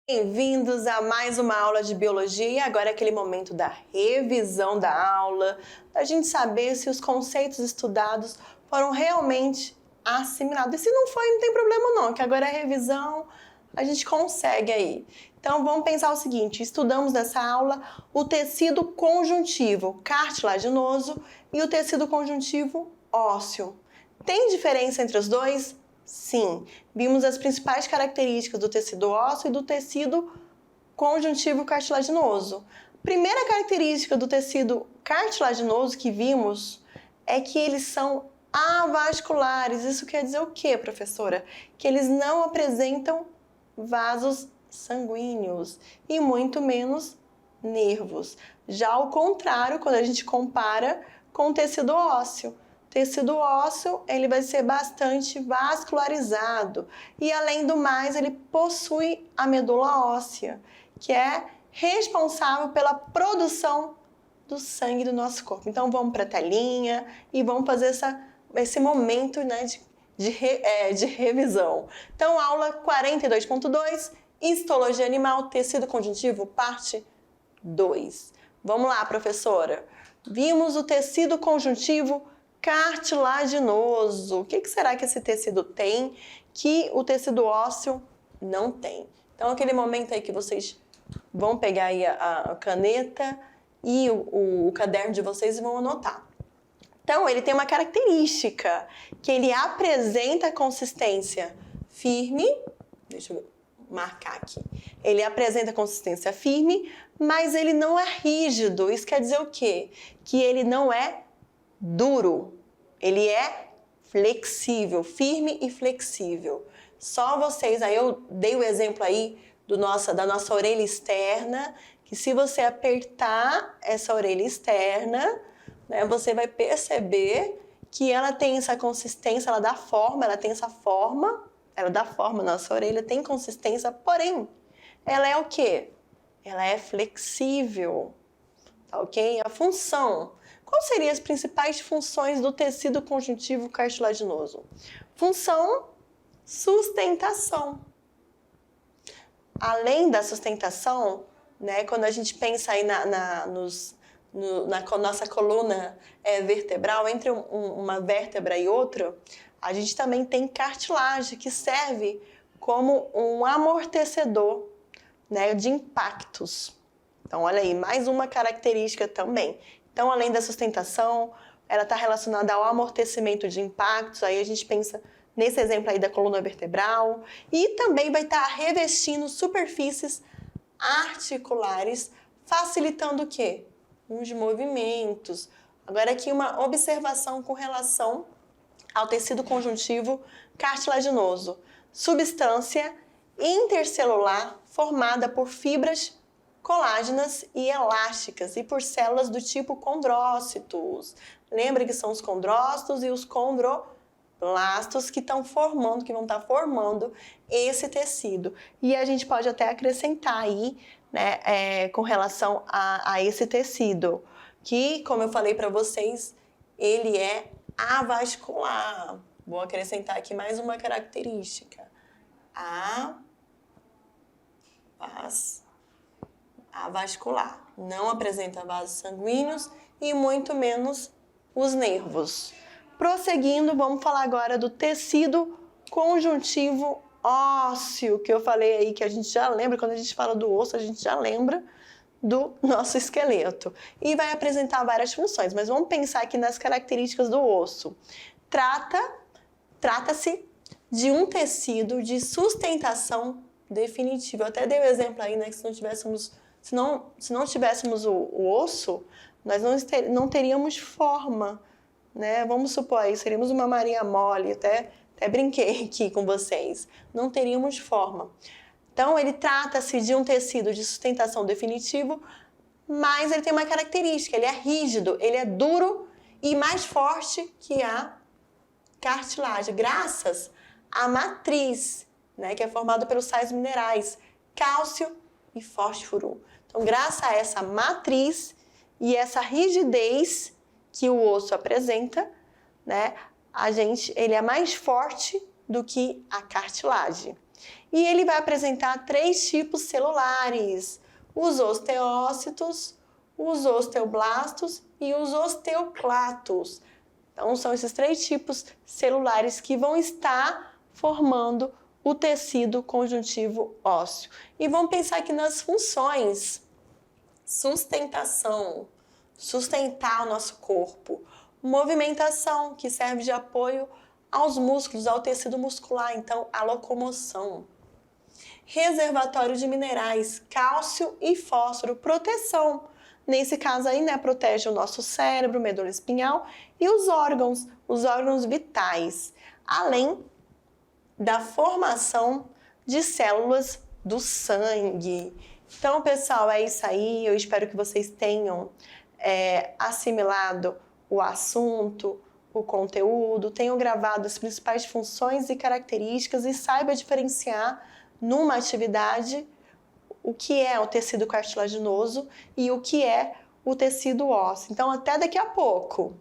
Bem-vindos a mais uma aula de biologia. Agora é aquele momento da revisão da aula, da gente saber se os conceitos estudados foram realmente assimilados. E se não foi, não tem problema não, que agora é revisão, a gente consegue aí. Então vamos pensar o seguinte, estudamos nessa aula o tecido conjuntivo cartilaginoso e o tecido conjuntivo ósseo. Tem diferença entre os dois? Sim, vimos as principais características do tecido ósseo e do tecido conjuntivo cartilaginoso. Primeira característica do tecido cartilaginoso que vimos é que eles são avasculares. Isso quer dizer o quê, professora? Que eles não apresentam vasos sanguíneos e muito menos nervos. Já ao contrário, quando a gente compara com o tecido ósseo. Tecido ósseo, ele vai ser bastante vascularizado e, além do mais, ele possui a medula óssea, que é responsável pela produção do sangue do nosso corpo. Então, vamos para a telinha e vamos fazer esse momento, né, de revisão. Então, aula 42.2, histologia animal, tecido conjuntivo, parte 2. Vamos lá, professora. Vimos o tecido conjuntivo cartilaginoso. O que será que esse tecido tem que o tecido ósseo não tem? Então, aquele momento aí que vocês vão pegar aí a caneta e o caderno de vocês e vão anotar. Então, ele tem uma característica, que ele apresenta consistência firme, deixa eu marcar aqui, ele apresenta consistência firme, mas ele não é rígido. Isso quer dizer o quê? Que ele não é duro, ele é flexível, firme e flexível. Só vocês, aí eu dei o exemplo aí da nossa orelha externa, que se você apertar essa orelha externa, né, você vai perceber que ela tem essa consistência, ela dá forma, ela tem essa forma, ela dá forma, nossa orelha tem consistência, porém, ela é o quê? Ela é flexível, tá ok? A função. Quais seriam as principais funções do tecido conjuntivo cartilaginoso? Função, sustentação. Além da sustentação, né, quando a gente pensa aí na nossa coluna vertebral, entre uma vértebra e outra, a gente também tem cartilagem, que serve como um amortecedor, né, de impactos. Então, olha aí, mais uma característica também. Então, além da sustentação, ela está relacionada ao amortecimento de impactos. Aí a gente pensa nesse exemplo aí da coluna vertebral. E também vai estar revestindo superfícies articulares, facilitando o quê? Os movimentos. Agora aqui uma observação com relação ao tecido conjuntivo cartilaginoso. Substância intercelular formada por fibras colágenas e elásticas e por células do tipo condrócitos. Lembra que são os condrócitos e os condroblastos que vão estar formando esse tecido. E a gente pode até acrescentar aí, né, com relação a esse tecido, que, como eu falei para vocês, ele é avascular. Vou acrescentar aqui mais uma característica. Avascular. Não apresenta vasos sanguíneos e muito menos os nervos. Prosseguindo, vamos falar agora do tecido conjuntivo ósseo, que eu falei aí que a gente já lembra, quando a gente fala do osso, a gente já lembra do nosso esqueleto. E vai apresentar várias funções, mas vamos pensar aqui nas características do osso. Trata-se de um tecido de sustentação definitiva. Eu até dei o exemplo aí, né, que se não tivéssemos o osso, nós não teríamos forma, né? Vamos supor aí, seríamos uma Maria mole, até brinquei aqui com vocês. Não teríamos forma. Então, ele trata-se de um tecido de sustentação definitivo, mas ele tem uma característica, ele é rígido, ele é duro e mais forte que a cartilagem, graças à matriz, né, que é formada pelos sais minerais, cálcio e fósforo. Então, graças a essa matriz e essa rigidez que o osso apresenta, né, ele é mais forte do que a cartilagem. E ele vai apresentar 3 tipos celulares: os osteócitos, os osteoblastos e os osteoclastos. Então, são esses 3 tipos celulares que vão estar formando o tecido conjuntivo ósseo. E vamos pensar aqui nas funções: sustentação, sustentar o nosso corpo; movimentação, que serve de apoio aos músculos, ao tecido muscular, então a locomoção; reservatório de minerais, cálcio e fósforo; proteção, nesse caso aí, né, protege o nosso cérebro, medula espinhal e os órgãos vitais, além da formação de células do sangue. Então, pessoal, é isso aí. Eu espero que vocês tenham assimilado o assunto, o conteúdo, tenham gravado as principais funções e características e saiba diferenciar numa atividade o que é o tecido cartilaginoso e o que é o tecido ósseo. Então, até daqui a pouco!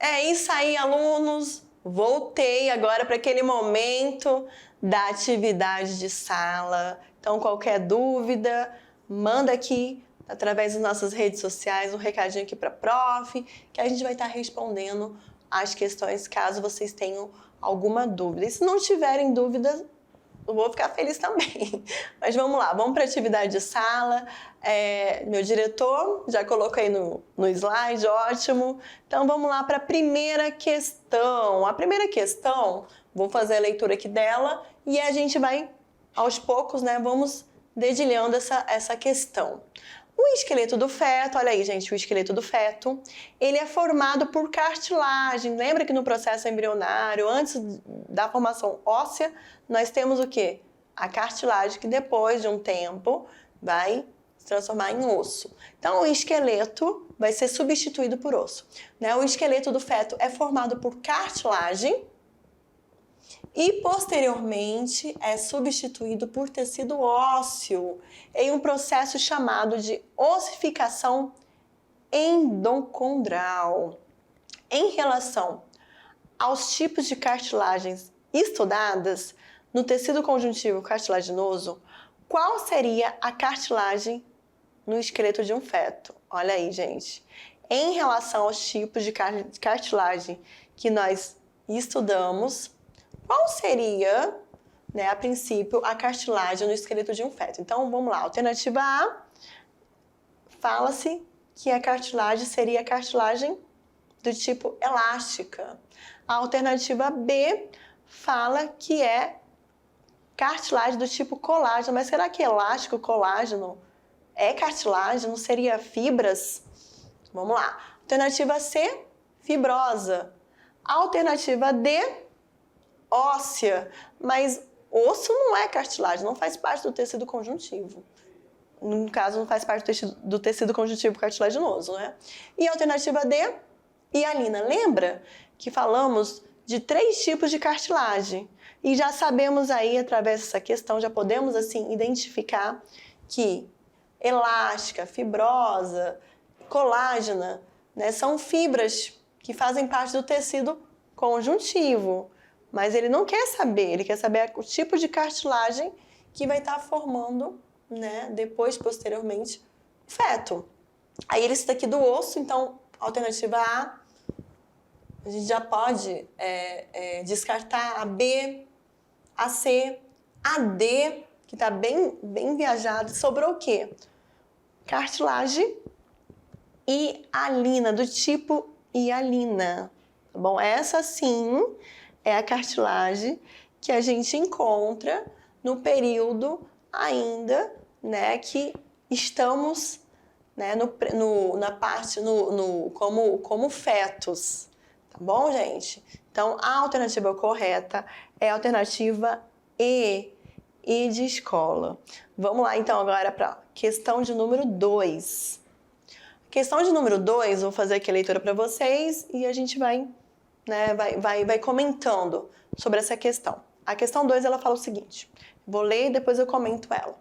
É isso aí, alunos! Voltei agora para aquele momento da atividade de sala. Então, qualquer dúvida, manda aqui através das nossas redes sociais um recadinho aqui para a prof, que a gente vai estar respondendo as questões caso vocês tenham alguma dúvida. E se não tiverem dúvidas, eu vou ficar feliz também. Mas vamos lá, vamos para a atividade de sala. Meu diretor já colocou aí no slide, ótimo. Então vamos lá para a primeira questão. A primeira questão, vou fazer a leitura aqui dela e a gente vai, aos poucos, né, vamos dedilhando essa questão. O esqueleto do feto, olha aí, gente, o esqueleto do feto, ele é formado por cartilagem. Lembra que no processo embrionário, antes da formação óssea, nós temos o quê? A cartilagem, que depois de um tempo vai se transformar em osso. Então, o esqueleto vai ser substituído por osso, né? O esqueleto do feto é formado por cartilagem e, posteriormente, é substituído por tecido ósseo em um processo chamado de ossificação endocondral. Em relação aos tipos de cartilagens estudadas no tecido conjuntivo cartilaginoso, qual seria a cartilagem no esqueleto de um feto? Olha aí, gente. Em relação aos tipos de cartilagem que nós estudamos, qual seria, né, a princípio, a cartilagem no esqueleto de um feto? Então, vamos lá. Alternativa A, fala-se que a cartilagem seria a cartilagem do tipo elástica. A alternativa B fala que é cartilagem do tipo colágeno. Mas será que elástico, colágeno é cartilagem? Não seria fibras? Vamos lá. Alternativa C, fibrosa. Alternativa D, óssea, mas osso não é cartilagem, não faz parte do tecido conjuntivo. No caso, não faz parte do tecido conjuntivo cartilaginoso, né? E a alternativa D, hialina. Lembra que falamos de 3 tipos de cartilagem? E já sabemos aí, através dessa questão, já podemos, assim, identificar que elástica, fibrosa, colágena, né, são fibras que fazem parte do tecido conjuntivo. Mas ele não quer saber, ele quer saber o tipo de cartilagem que vai estar formando, né, depois, posteriormente, o feto. Aí ele cita aqui do osso, então, alternativa A gente já pode descartar. A B, a C, a D, que está bem viajado. Sobrou o quê? Cartilagem hialina, do tipo hialina. Tá bom? Essa sim é a cartilagem que a gente encontra no período ainda, né, que estamos, né, na parte como fetos, tá bom, gente? Então, a alternativa correta é a alternativa E de escola. Vamos lá, então, agora para questão de número 2. Questão de número 2, vou fazer aqui a leitura para vocês e a gente vai, né, vai comentando sobre essa questão. A questão 2, ela fala o seguinte, vou ler e depois eu comento ela.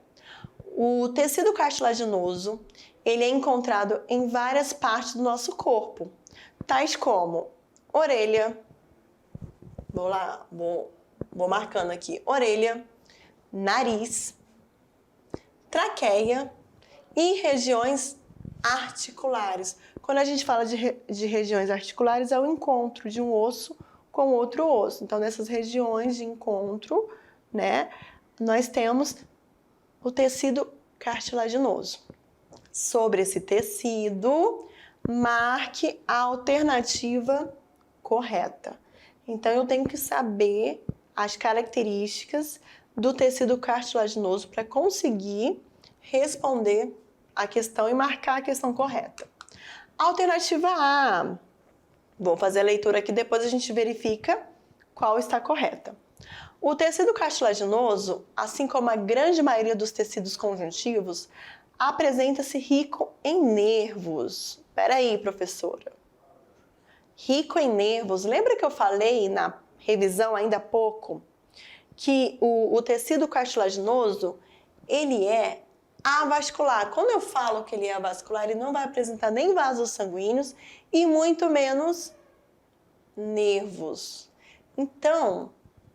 O tecido cartilaginoso, ele é encontrado em várias partes do nosso corpo, tais como orelha, vou marcando aqui, orelha, nariz, traqueia e regiões articulares. Quando a gente fala de regiões articulares, é o encontro de um osso com outro osso. Então, nessas regiões de encontro, né, nós temos o tecido cartilaginoso. Sobre esse tecido, marque a alternativa correta. Então, eu tenho que saber as características do tecido cartilaginoso para conseguir responder a questão e marcar a questão correta. Alternativa A. Vou fazer a leitura aqui, depois a gente verifica qual está correta. O tecido cartilaginoso, assim como a grande maioria dos tecidos conjuntivos, apresenta-se rico em nervos. Espera aí, professora. Rico em nervos. Lembra que eu falei na revisão ainda há pouco que o tecido cartilaginoso, ele é avascular. Quando eu falo que ele é avascular, ele não vai apresentar nem vasos sanguíneos e muito menos nervos. Então,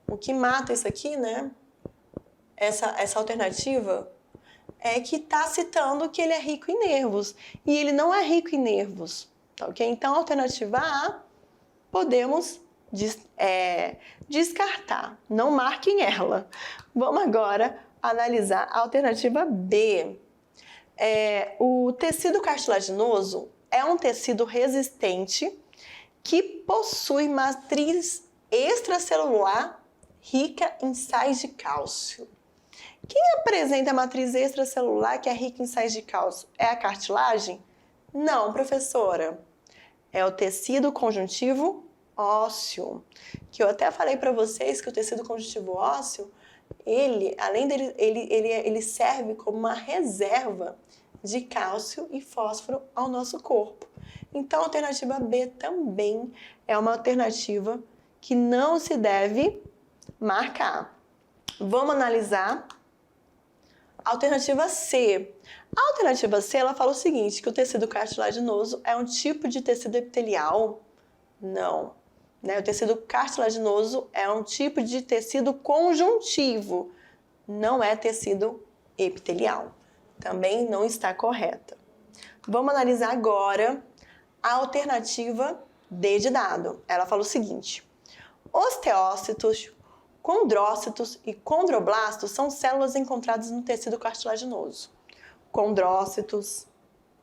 o que mata isso aqui, né? Essa alternativa é que está citando que ele é rico em nervos. E ele não é rico em nervos, tá ok? Então, a alternativa A, podemos descartar. Não marquem ela. Vamos agora analisar a alternativa B. O tecido cartilaginoso é um tecido resistente que possui matriz extracelular rica em sais de cálcio. Quem apresenta a matriz extracelular que é rica em sais de cálcio? É a cartilagem? Não, professora. É o tecido conjuntivo ósseo. Que eu até falei para vocês que o tecido conjuntivo ósseo, além dele, ele serve como uma reserva de cálcio e fósforo ao nosso corpo. Então, a alternativa B também é uma alternativa que não se deve marcar. Vamos analisar a alternativa C. A alternativa C, ela fala o seguinte, que o tecido cartilaginoso é um tipo de tecido epitelial. Não. O tecido cartilaginoso é um tipo de tecido conjuntivo. Não é tecido epitelial. Também não está correta. Vamos analisar agora a alternativa D de dado. Ela fala o seguinte. Osteócitos, condrócitos e condroblastos são células encontradas no tecido cartilaginoso. Condrócitos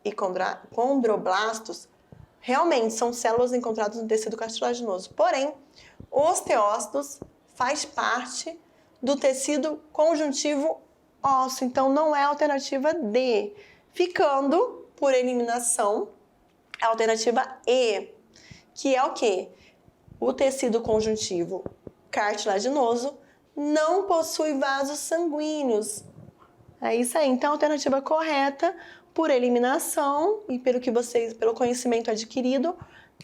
e condroblastos realmente são células encontradas no tecido cartilaginoso. Porém, osteócitos faz parte do tecido conjuntivo ósseo. Então, não é a alternativa D. Ficando, por eliminação, a alternativa E, que é o quê? O tecido conjuntivo cartilaginoso não possui vasos sanguíneos. É isso aí. Então, a alternativa correta, por eliminação e pelo conhecimento adquirido,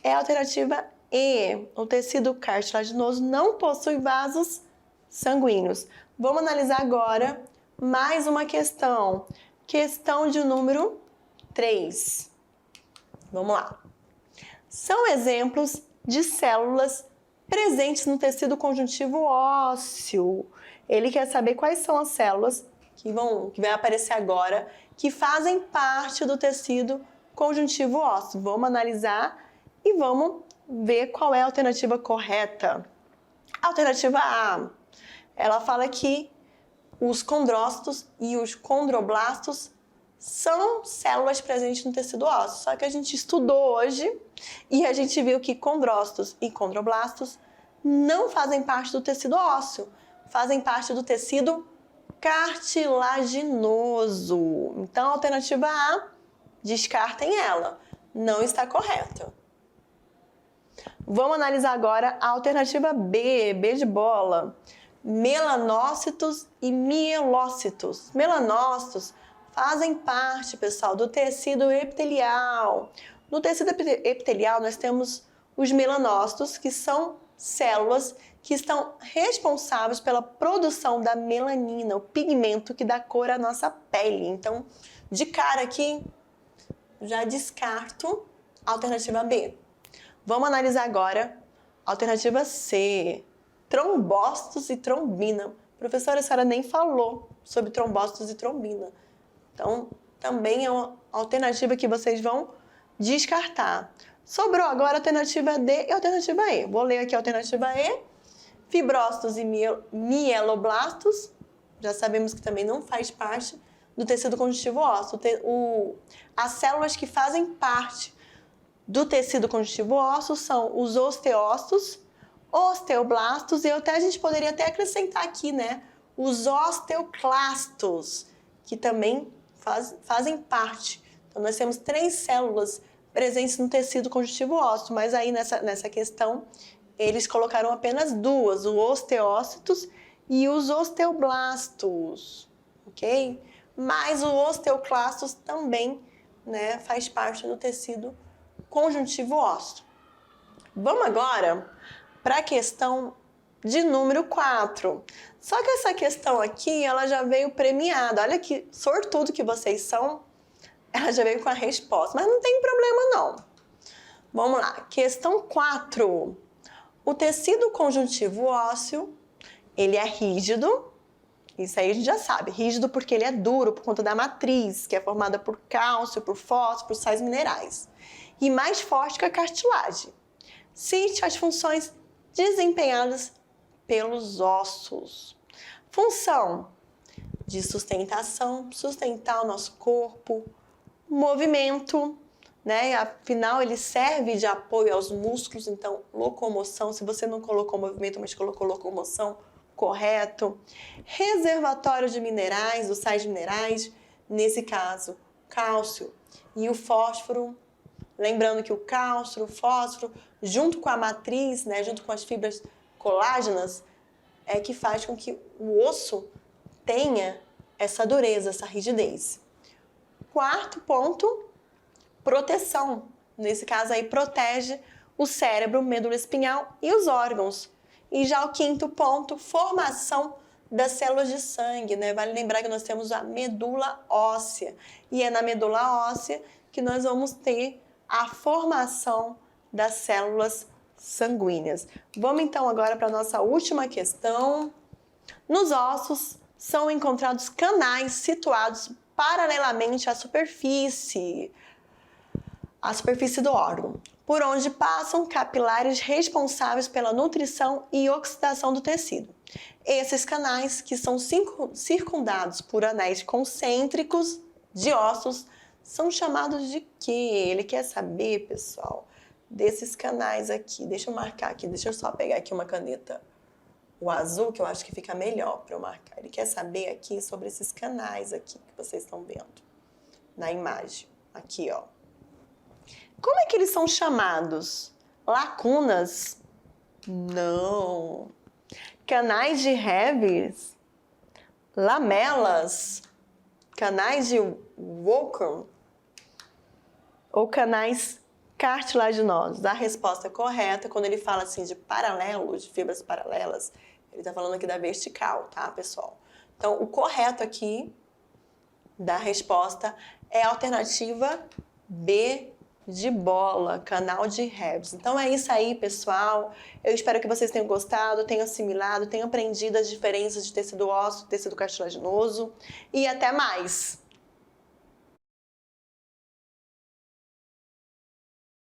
é a alternativa E. O tecido cartilaginoso não possui vasos sanguíneos. Vamos analisar agora mais uma questão. Questão de número 3. Vamos lá. São exemplos de células presentes no tecido conjuntivo ósseo. Ele quer saber quais são as células que vai aparecer agora, que fazem parte do tecido conjuntivo ósseo. Vamos analisar e vamos ver qual é a alternativa correta. A alternativa A, ela fala que os condrócitos e os condroblastos são células presentes no tecido ósseo. Só que a gente estudou hoje e a gente viu que condrócitos e condroblastos não fazem parte do tecido ósseo, fazem parte do tecido cartilaginoso. Então, a alternativa A, descartem ela. Não está correta. Vamos analisar agora a alternativa B, B de bola. Melanócitos e mielócitos. Melanócitos fazem parte, pessoal, do tecido epitelial. No tecido epitelial, nós temos os melanócitos, que são células que estão responsáveis pela produção da melanina, o pigmento que dá cor à nossa pele. Então, de cara aqui, já descarto a alternativa B. Vamos analisar agora a alternativa C, trombócitos e trombina. Professora, a senhora nem falou sobre trombócitos e trombina. Então, também é uma alternativa que vocês vão descartar. Sobrou agora a alternativa D e a alternativa E. Vou ler aqui a alternativa E. Fibrócitos e mieloblastos. Já sabemos que também não faz parte do tecido conjuntivo ósseo. As células que fazem parte do tecido conjuntivo ósseo são os osteócitos, osteoblastos e a gente poderia até acrescentar aqui, né? Os osteoclastos, que também fazem parte. Então, nós temos 3 células presentes no tecido conjuntivo ósseo, mas aí nessa questão eles colocaram apenas 2, os osteócitos e os osteoblastos, ok? Mas o osteoclastos também, né, faz parte do tecido conjuntivo ósseo. Vamos agora para a questão de número 4. Só que essa questão aqui, ela já veio premiada. Olha que sortudo que vocês são. Ela já veio com a resposta, mas não tem problema não. Vamos lá, questão 4. O tecido conjuntivo ósseo, ele é rígido. Isso aí a gente já sabe, rígido porque ele é duro por conta da matriz, que é formada por cálcio, por fósforo, por sais minerais. E mais forte que a cartilagem. Cite as funções desempenhadas pelos ossos. Função de sustentação, sustentar o nosso corpo, movimento, né? Afinal, ele serve de apoio aos músculos, então locomoção, se você não colocou movimento, mas colocou locomoção, correto. Reservatório de minerais, dos sais minerais, nesse caso, cálcio e o fósforo. Lembrando que o cálcio, o fósforo, junto com a matriz, né, junto com as fibras colágenas, é que faz com que o osso tenha essa dureza, essa rigidez. 4º ponto, proteção. Nesse caso aí, protege o cérebro, medula espinhal e os órgãos. E já o 5º ponto, formação das células de sangue, né? Vale lembrar que nós temos a medula óssea. E é na medula óssea que nós vamos ter a formação das células sanguíneas. Vamos então agora para a nossa última questão. Nos ossos são encontrados canais situados paralelamente à superfície do órgão, por onde passam capilares responsáveis pela nutrição e oxidação do tecido. Esses canais, que são circundados por anéis concêntricos de ossos, são chamados de quê? Ele quer saber, pessoal, desses canais aqui. Deixa eu marcar aqui, deixa eu só pegar aqui uma caneta, o azul, que eu acho que fica melhor para eu marcar. Ele quer saber aqui sobre esses canais aqui que vocês estão vendo na imagem. Aqui, ó. Como é que eles são chamados? Lacunas? Não. Canais de Hebers? Lamelas? Canais de Wulfram? Ou canais cartilaginosos? A resposta correta, quando ele fala assim de paralelos, de fibras paralelas, ele está falando aqui da vertical, tá, pessoal? Então, o correto aqui da resposta é a alternativa B de bola, canal de Hebers. Então é isso aí, pessoal. Eu espero que vocês tenham gostado, tenham assimilado, tenham aprendido as diferenças de tecido ósseo, tecido cartilaginoso. E até mais!